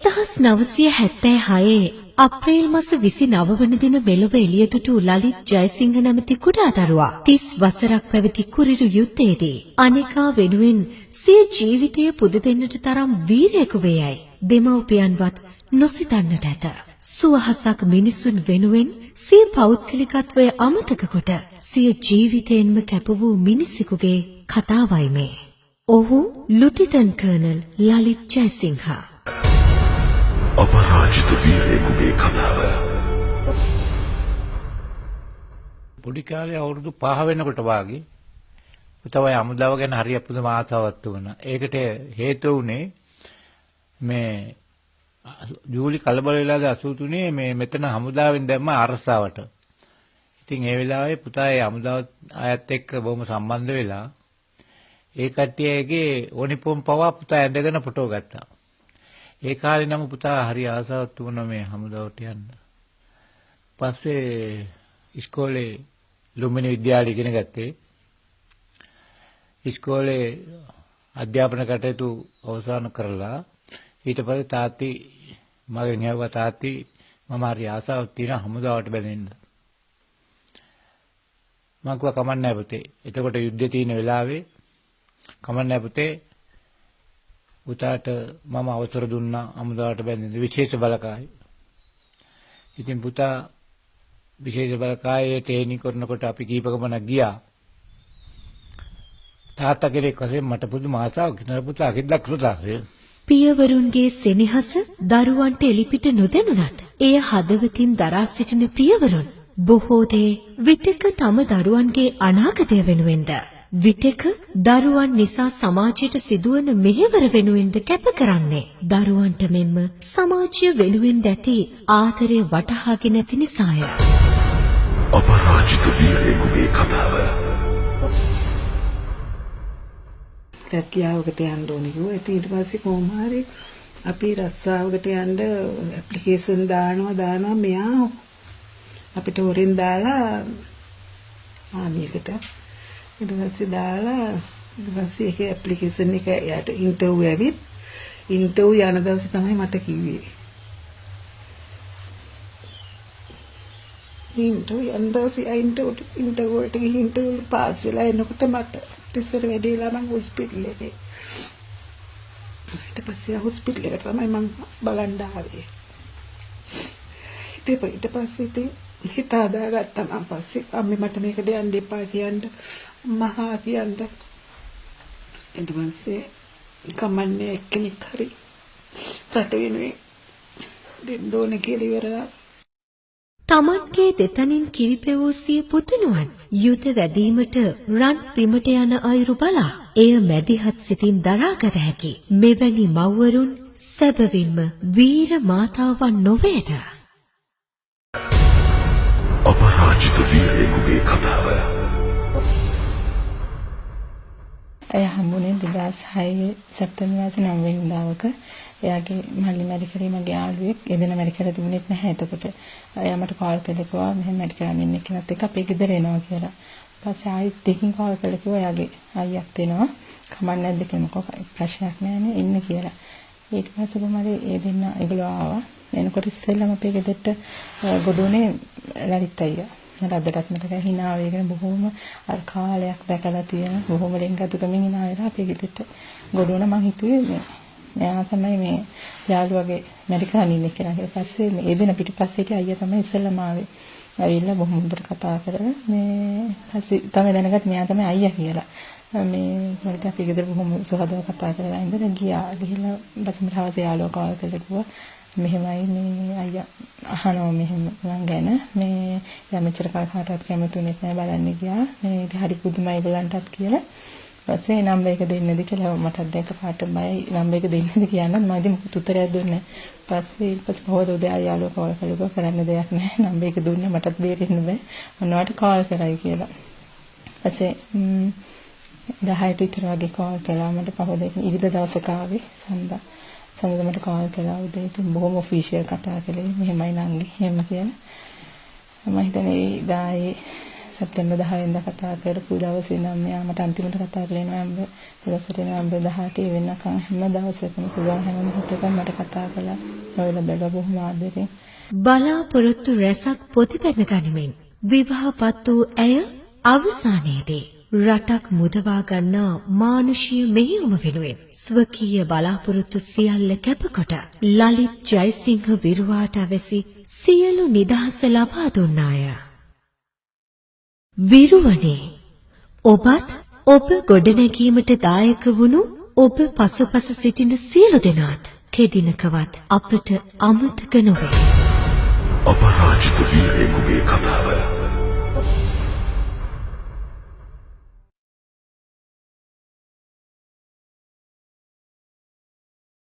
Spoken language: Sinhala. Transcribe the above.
1976 අප්‍රේල් මාස 29 වන දින මෙලොව එළිය දුටු ලලිත් ජයසිංහ නැමැති කුඩා දරුවා 30 වසරක් පැවති කුරිරු යුද්ධයේදී අනිකා වෙනුවෙන් සිය ජීවිතය පුද දෙන්නට තරම් වීරයෙකු වේයයි දෙමව්පියන්වත් නොසිතන්නට ඇත. සුවහසක් මිනිසුන් වෙනුවෙන් සිය පෞද්ගලිකත්වය අමතක කොට සිය ජීවිතයෙන්ම කැප වූ මිනිසෙකුගේ කතාවයි මේ. ඔහු ලුටිතන් කර්නල් ලලිත් ජයසිංහ. අපරාජිත වීරයෙකුගේ කතාව. පොඩි කාලේ අවුරුදු 5 වෙනකොට වාගේ පුතවයි අමුදාව ගැන හරිය පුදුම ආසාවක් තිබුණා. ඒකට හේතුව උනේ මේ ජූලි කලබල වෙලාද 83 මේ මෙතන හමුදාවෙන් දැම්ම අරසාවට. ඉතින් ඒ වෙලාවේ පුතා ඒ හමුදාව අයත් එක්ක බොහොම සම්බන්ධ වෙලා ඒ කට්ටියගේ ඕනිපොම් පවා පුතා ඇඳගෙන ෆොටෝ ගත්තා. ඒ කාලේ නම් පුතා හරි ආසාවක් තිබුණා මේ හමුදාවට යන්න. පස්සේ ඉස්කෝලේ ලුම්බිනි විද්‍යාලය ඉගෙන ගත්තේ. ඉස්කෝලේ අධ්‍යාපන කටයුතු අවසන් කරලා ඊට පස්සේ තාත්ති මගෙන් ඇහුවා තාත්ති මම හරි ආසාවක් තියෙනවා හමුදාවට බැඳෙන්න. මම කිව්වා කමන්නේ නැහැ පුතේ. එතකොට යුද්ධේ තියෙන වෙලාවේ කමන්නේ නැහැ පුතේ. පුතාට මම අවසර දුන්නා හමුදාවට බැඳෙන්න විශේෂ බලකායි. ඉතින් පුතා විශේෂ බලකායේ ට්‍රේනින් කරනකොට අපි කීපකමනක් ගියා. තාත්තා කෙනෙක් වශයෙන් මට පුදුම ආසාවක් හිතන පුතා කිද්දක්සුතා. පියවරුන්ගේ සෙනෙහස දරුවන්ට එලිපිට නොදැනුණත් එය හදවතින් දරා සිටින පියවරුන් බොහෝ දේ විටක තම දරුවන්ගේ අනාගතය වෙනුවෙන්ද විටක දරුවන් නිසා සමාජයට සිදුවන මෙහෙවර වෙනුවෙන්ද කැප කරන්නේ දරුවන්ට මෙන්ම සමාජය වෙනුවෙන් ඇති ආදරය වටහාගෙන නැති නිසාය. අපරාජිත වීරයෙකුගේ කතාව. රැකියාවකට යන්න ඕනේ කිව්වා. ඊට පස්සේ කොහොම හරි අපි රස්සාවකට යන්න ඇප්ලිකේෂන් දානවා මෙයා අපිට හොරෙන් දාලා ආමියකට ඊට පස්සේ දාලා ඊට පස්සේ ඒක ඇප්ලිකේෂන් එක යට ඉන්ටර්විව් ඇවිත් ඉන්ටර්විව් යන දවසේ තමයි මට කිව්වේ ඉන්ටර්විව් එකට ගිහින් ඉන්ටර්විව් පාස් වෙලා එනකොට මට ඉස්සර වැඩි වෙලා මම හොස්පිටල් එකේ ඊට පස්සේ හොස්පිටල් එකට තමයි මම බලන්න ආවේ ඊට පස්සේ ඉතින් හිත හදාගත්තා මම පස්සේ අම්මේ මට මේකට යන්න එපා කියන්න මහා කියන්න ඊට පස්සේ කමන්නේ එක්කෙනෙක් හරි රට වෙනුවෙන් දෙන්න ඕනේ කියලා ඉවරලා තමන්ගේ දෙතනින් කිරිපෙවූ සිය පුතුණුවන් යුද වැදීමට රන් බිමට යන අයුරු බලා එය මැදිහත් සිතින් දරාගත හැකි මෙවැනි මව්වරුන් සැබවින්ම වීර මාතාවන් නොවේද? අපරාජිත වීරයෙකුගේ කතාව. එය හම්බුනේ 2006 සැප්තැම්බර් මාසේ 9 වෙනිදාවක. එයාගේ මල්ලි මැරිකරේ මගේ යාළුවෙක් එදෙන මැරිකර තිබුණෙත් නැහැ. එතකොට එයා මට කෝල් කරලා කිව්වා මෙහෙම මැරිකරන් ඉන්න කෙනෙක් එක්ක අපේ ගෙදර එනවා කියලා. ඊපස්සේ ආයෙත් දෙකින් කෝල් කරලා කිව්වා එයාගේ අයියක් දෙනවා. කමක් නැද්ද කෙනෙක්ව ප්‍රශ්නයක් නැහැනේ ඉන්න කියලා. ඊට පස්සේ කොහමද ඒ දෙන්න ඒගොල්ලෝ ආවා. එනකොට ඉස්සෙල්ලාම අපේ ගෙදරට ගොඩුනේ ලලිත් අයියා. මට අදටත් මතකයි hina වෙගෙන බොහොම අර කාලයක් දැකලා තියෙන බොහොම ලෙන්ගතුකමින් hina වෙලා අපේ ගෙදරට ගොඩුන මං හිතුවේ මෙයා තමයි මේ යාළුවගේ මැරිකන් ඉන්නේ කියලා. ඊට පස්සේ මේ එදෙන පිටිපස්සේ හිටිය අයියා තමයි ඉස්සෙල්ලාම ආවේ. ඇවිල්ලා බොහොම හොඳට කතා කරලා මේ පස්සේ තමයි දැනගත්තේ මෙයා තමයි අයියා කියලා. මේ මොකද අපි ගෙදර බොහොම සුහදව කතා කරලා ඉඳලා ගියා. ගිහිල්ලා බසමරාවසේ යාළුවා කෝල් කරලා කිව්වා මෙහෙමයි මේ අයියා අහනවා මෙහෙම මං ගැන මේ යා මෙච්චර කාටවත් කැමතුනේ නැහැ බලන්න ගියා. මේ ඉතින් හරි පුදුමයි ඒගොල්ලන්ටත් කියලා. ඊපස්සේ නම්බර් එක දෙන්නද කියලා මට දැක්ක පාට බයයි නම්බර් එක දෙන්නද කියනත් මම ඉතින් මොකද උත්තරයක් දුන්නේ නැහැ. ඊපස්සේ පොහොර උදේ යාළුවා කෝල් කළා කරන්න දෙයක් නැහැ. නම්බර් එක දුන්නා මටත් බේරෙන්න බෑ. මොනවට කෝල් කරයි කියලා. ඊපස්සේ 10ට විතර වගේ කෝල් කළා මට පහොදේ ඉරිදා දවසක ආවේ සඳ මට කෝල් කළා උදේ ඉතින් බොහොම ඔෆිෂියල් කතා කළේ මෙහෙමයි නංගි එහෙම කියලා. මම හිතන්නේ දායේ සැප්තැම්බර් 10 වෙනිදා කතා කරපු දවසේ ඉඳන් මෙයා මට අන්තිමට කතා කළේ නවම්බර් 18 වෙනකන් හැම දවසකම පුළුවන් හැම මොහොතකම මට කතා කළා. ඔයලා බැලුවා බොහොම ආදරෙන්. බලාපොරොත්තු රැසක් පොතිපැන ගනිමින් විවාහපත් වූ ඇය අවසානයේදී රටක් මුදවා ගන්නා මානුෂීය මෙහෙයුම වෙනුවෙන් ස්වකීය බලාපොරොත්තු සියල්ල කැපකොට ලලිත් ජයසිංහ විරුවාට අවැසි සියලු නිදහස ලබා දුන්නාය. විරුවනේ ඔබත් ඔබ ගොඩනැගීමට දායක වුණු ඔබ පසුපස සිටින සියලු දෙනාත් කෙදිනකවත් අපට අමතක නොවේ. අපරාජිත වීරයෙකුගේ කතාව